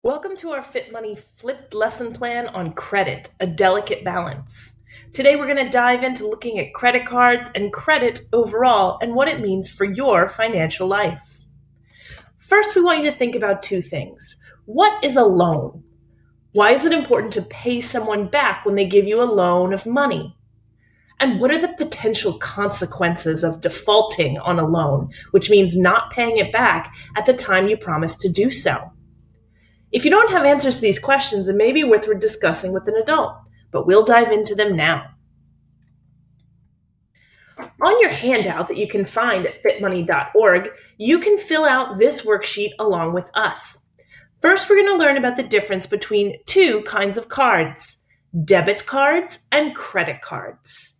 Welcome to our FitMoney flipped lesson plan on credit, a delicate balance. Today we're going to dive into looking at credit cards and credit overall and what it means for your financial life. First, we want you to think about two things. What is a loan? Why is it important to pay someone back when they give you a loan of money? And what are the potential consequences of defaulting on a loan, which means not paying it back at the time you promised to do so? If you don't have answers to these questions, it may be worth discussing with an adult, but we'll dive into them now. On your handout that you can find at fitmoney.org, you can fill out this worksheet along with us. First, we're going to learn about the difference between two kinds of cards, debit cards and credit cards.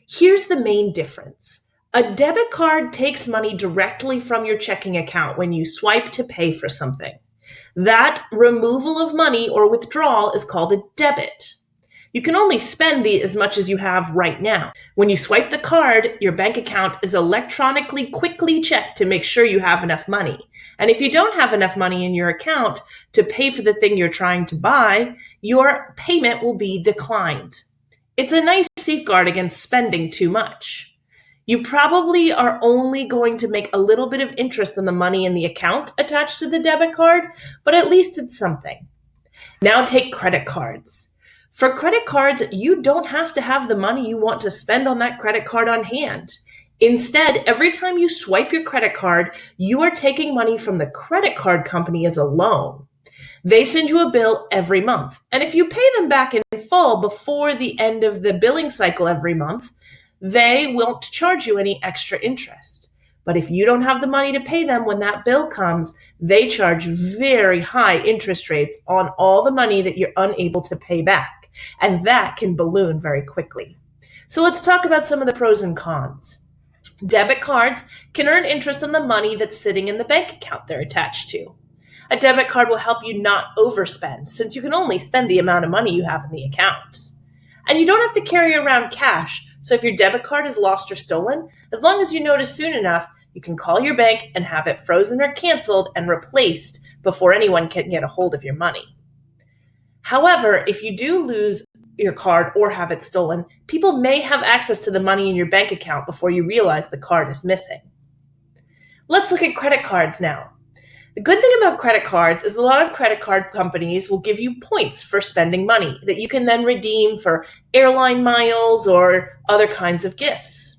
Here's the main difference. A debit card takes money directly from your checking account when you swipe to pay for something. That removal of money or withdrawal is called a debit. You can only spend as much as you have right now. When you swipe the card, your bank account is electronically quickly checked to make sure you have enough money. And if you don't have enough money in your account to pay for the thing you're trying to buy, your payment will be declined. It's a nice safeguard against spending too much. You probably are only going to make a little bit of interest on the money in the account attached to the debit card, but at least it's something. Now take credit cards. For credit cards, you don't have to have the money you want to spend on that credit card on hand. Instead, every time you swipe your credit card, you are taking money from the credit card company as a loan. They send you a bill every month, and if you pay them back in full before the end of the billing cycle every month, they won't charge you any extra interest. But if you don't have the money to pay them when that bill comes, they charge very high interest rates on all the money that you're unable to pay back. And that can balloon very quickly. So let's talk about some of the pros and cons. Debit cards can earn interest on the money that's sitting in the bank account they're attached to. A debit card will help you not overspend, since you can only spend the amount of money you have in the account. And you don't have to carry around cash. So if your debit card is lost or stolen, as long as you notice soon enough, you can call your bank and have it frozen or canceled and replaced before anyone can get a hold of your money. However, if you do lose your card or have it stolen, people may have access to the money in your bank account before you realize the card is missing. Let's look at credit cards now. The good thing about credit cards is a lot of credit card companies will give you points for spending money that you can then redeem for airline miles or other kinds of gifts.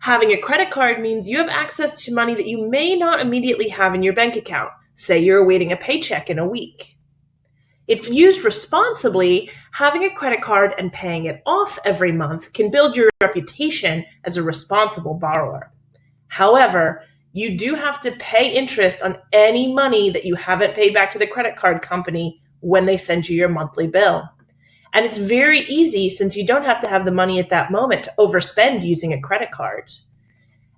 Having a credit card means you have access to money that you may not immediately have in your bank account. Say you're awaiting a paycheck in a week. If used responsibly, having a credit card and paying it off every month can build your reputation as a responsible borrower. However, you do have to pay interest on any money that you haven't paid back to the credit card company when they send you your monthly bill. And it's very easy, since you don't have to have the money at that moment, to overspend using a credit card.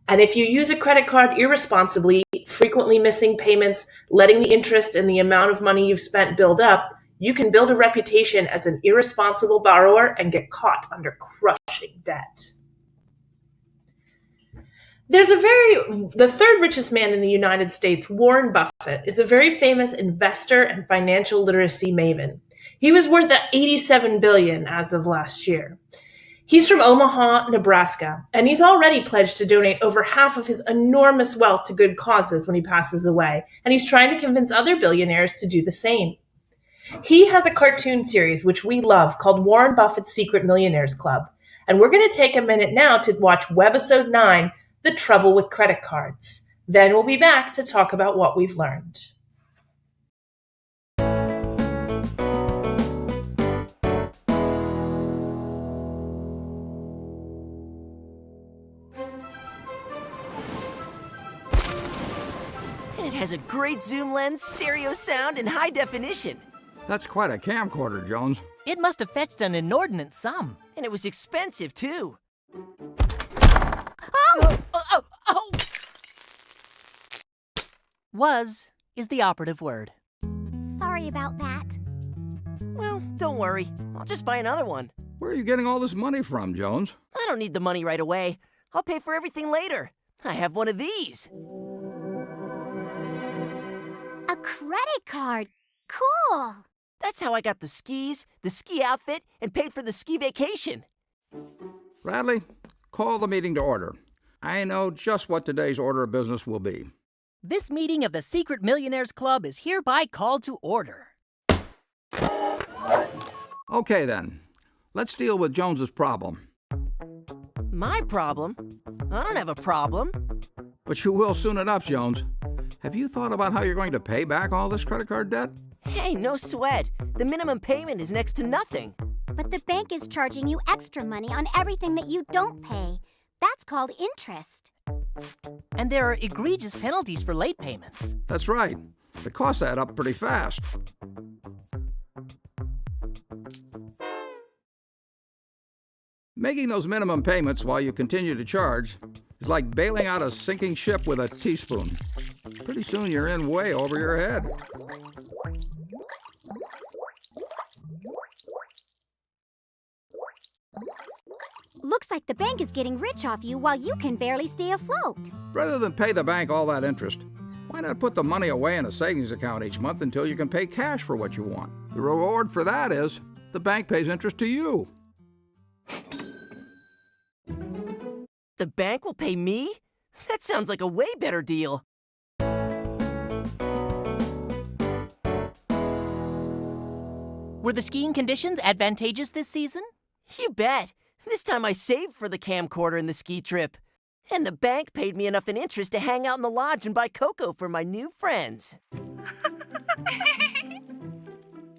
And if you use a credit card irresponsibly, frequently missing payments, letting the interest and the amount of money you've spent build up, you can build a reputation as an irresponsible borrower and get caught under crushing debt. The third richest man in the United States, Warren Buffett, is a very famous investor and financial literacy maven. He was worth $87 billion as of last year. He's from Omaha, Nebraska, and he's already pledged to donate over half of his enormous wealth to good causes when he passes away, and he's trying to convince other billionaires to do the same. He has a cartoon series, which we love, called Warren Buffett's Secret Millionaires Club, and we're going to take a minute now to watch Webisode 9, The Trouble with Credit Cards. Then we'll be back to talk about what we've learned. And it has a great zoom lens, stereo sound, and high definition. That's quite a camcorder, Jones. It must have fetched an inordinate sum. And it was expensive, too. Was is the operative word. Sorry about that. Well, don't worry. I'll just buy another one. Where are you getting all this money from, Jones? I don't need the money right away. I'll pay for everything later. I have one of these. A credit card. cool. That's how I got the skis, the ski outfit, and paid for the ski vacation. Bradley, call the meeting to order. I know just what today's order of business will be. This meeting of the Secret Millionaires Club is hereby called to order. Okay then, let's deal with Jones's problem. My problem? I don't have a problem. But you will soon enough, Jones. Have you thought about how you're going to pay back all this credit card debt? Hey, no sweat. The minimum payment is next to nothing. But the bank is charging you extra money on everything that you don't pay. That's called interest. And there are egregious penalties for late payments. That's right. The costs add up pretty fast. Making those minimum payments while you continue to charge is like bailing out a sinking ship with a teaspoon. Pretty soon you're in way over your head. Looks like the bank is getting rich off you while you can barely stay afloat. Rather than pay the bank all that interest, why not put the money away in a savings account each month until you can pay cash for what you want? The reward for that is the bank pays interest to you. The bank will pay me? That sounds like a way better deal. Were the skiing conditions advantageous this season? You bet. This time I saved for the camcorder and the ski trip. And the bank paid me enough in interest to hang out in the lodge and buy cocoa for my new friends.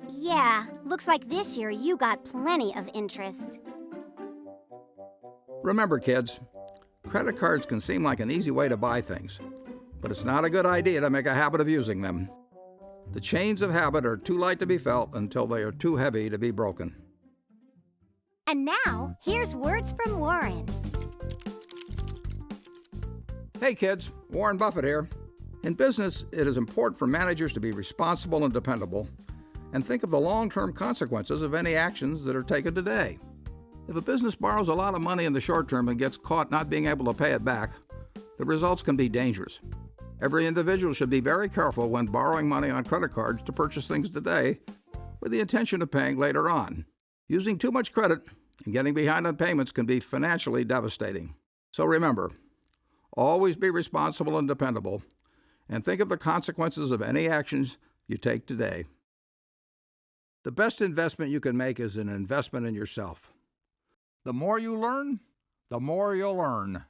Yeah, looks like this year you got plenty of interest. Remember, kids, credit cards can seem like an easy way to buy things, but it's not a good idea to make a habit of using them. The chains of habit are too light to be felt until they are too heavy to be broken. And now, here's words from Warren. Hey kids, Warren Buffett here. In business, it is important for managers to be responsible and dependable, and think of the long-term consequences of any actions that are taken today. If a business borrows a lot of money in the short term and gets caught not being able to pay it back, the results can be dangerous. Every individual should be very careful when borrowing money on credit cards to purchase things today with the intention of paying later on. Using too much credit and getting behind on payments can be financially devastating. So remember, always be responsible and dependable, and think of the consequences of any actions you take today. The best investment you can make is an investment in yourself. The more you learn, the more you'll earn.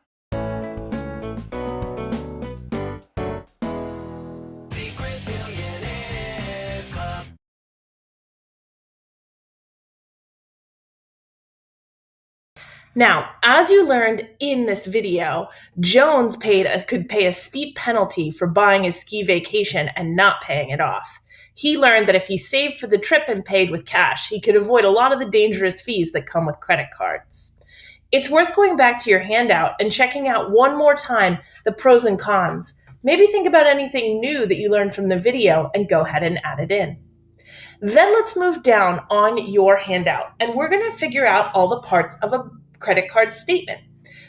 Now, as you learned in this video, Jones could pay a steep penalty for buying a ski vacation and not paying it off. He learned that if he saved for the trip and paid with cash, he could avoid a lot of the dangerous fees that come with credit cards. It's worth going back to your handout and checking out one more time the pros and cons. Maybe think about anything new that you learned from the video and go ahead and add it in. Then let's move down on your handout, and we're going to figure out all the parts of a credit card statement.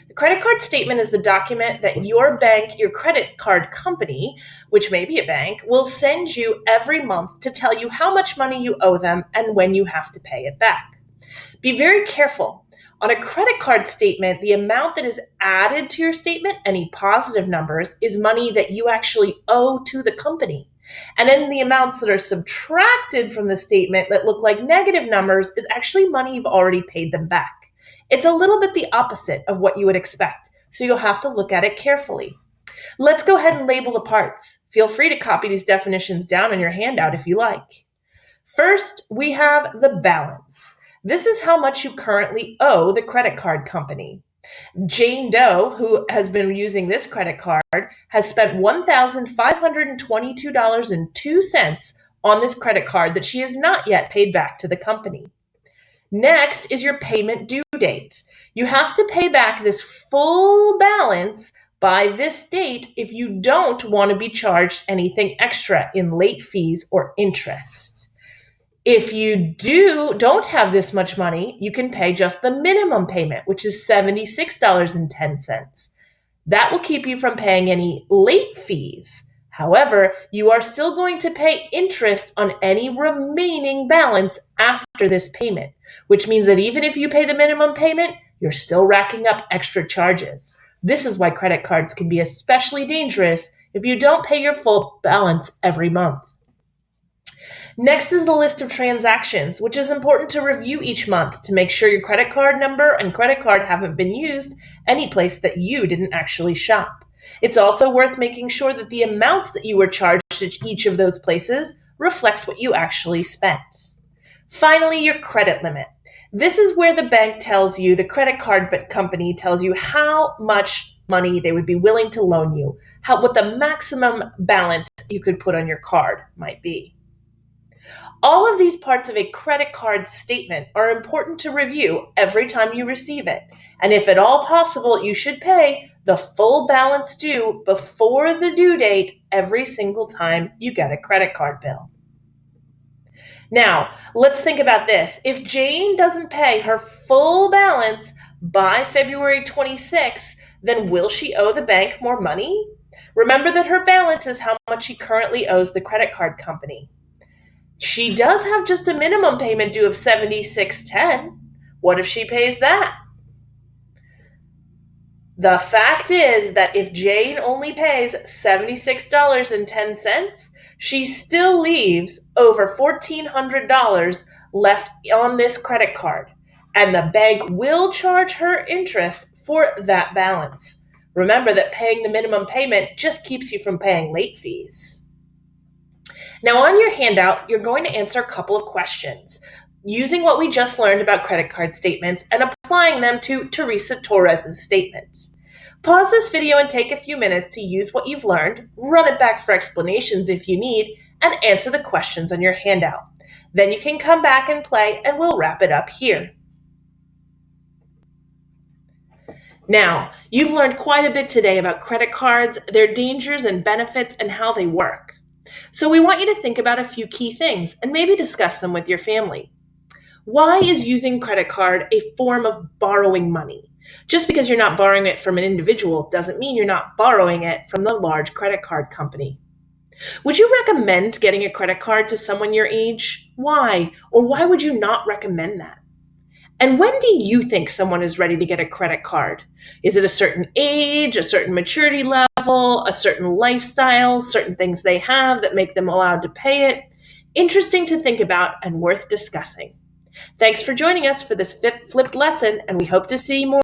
The credit card statement is the document that your bank, your credit card company, which may be a bank, will send you every month to tell you how much money you owe them and when you have to pay it back. Be very careful. On a credit card statement, the amount that is added to your statement, any positive numbers, is money that you actually owe to the company. And then the amounts that are subtracted from the statement that look like negative numbers is actually money you've already paid them back. It's a little bit the opposite of what you would expect, so you'll have to look at it carefully. Let's go ahead and label the parts. Feel free to copy these definitions down on your handout if you like. First, we have the balance. This is how much you currently owe the credit card company. Jane Doe, who has been using this credit card, has spent $1,522.02 on this credit card that she has not yet paid back to the company. Next is your payment due date. You have to pay back this full balance by this date if you don't want to be charged anything extra in late fees or interest. If you don't have this much money, you can pay just the minimum payment, which is $76.10. That will keep you from paying any late fees. However, you are still going to pay interest on any remaining balance after this payment, which means that even if you pay the minimum payment, you're still racking up extra charges. This is why credit cards can be especially dangerous if you don't pay your full balance every month. Next is the list of transactions, which is important to review each month to make sure your credit card number and credit card haven't been used any place that you didn't actually shop. It's also worth making sure that the amounts that you were charged at each of those places reflects what you actually spent. Finally, your credit limit. This is where the bank tells you, the credit card company tells you how much money they would be willing to loan you, what the maximum balance you could put on your card might be. All of these parts of a credit card statement are important to review every time you receive it. And if at all possible, you should pay the full balance due before the due date every single time you get a credit card bill. Now, let's think about this. If Jane doesn't pay her full balance by February 26th, then will she owe the bank more money? Remember that her balance is how much she currently owes the credit card company. She does have just a minimum payment due of $76.10. What if she pays that? The fact is that if Jane only pays $76.10, she still leaves over $1,400 left on this credit card, and the bank will charge her interest for that balance. Remember that paying the minimum payment just keeps you from paying late fees. Now, on your handout, you're going to answer a couple of questions using what we just learned about credit card statements and applying them to Teresa Torres's statement. Pause this video and take a few minutes to use what you've learned, run it back for explanations if you need, and answer the questions on your handout. Then you can come back and play, and we'll wrap it up here. Now, you've learned quite a bit today about credit cards, their dangers and benefits, and how they work. So we want you to think about a few key things and maybe discuss them with your family. Why is using credit card a form of borrowing money? Just because you're not borrowing it from an individual doesn't mean you're not borrowing it from the large credit card company. Would you recommend getting a credit card to someone your age? Why? Or why would you not recommend that? And when do you think someone is ready to get a credit card? Is it a certain age, a certain maturity level, a certain lifestyle, certain things they have that make them allowed to pay it? Interesting to think about and worth discussing. Thanks for joining us for this flipped lesson, and we hope to see more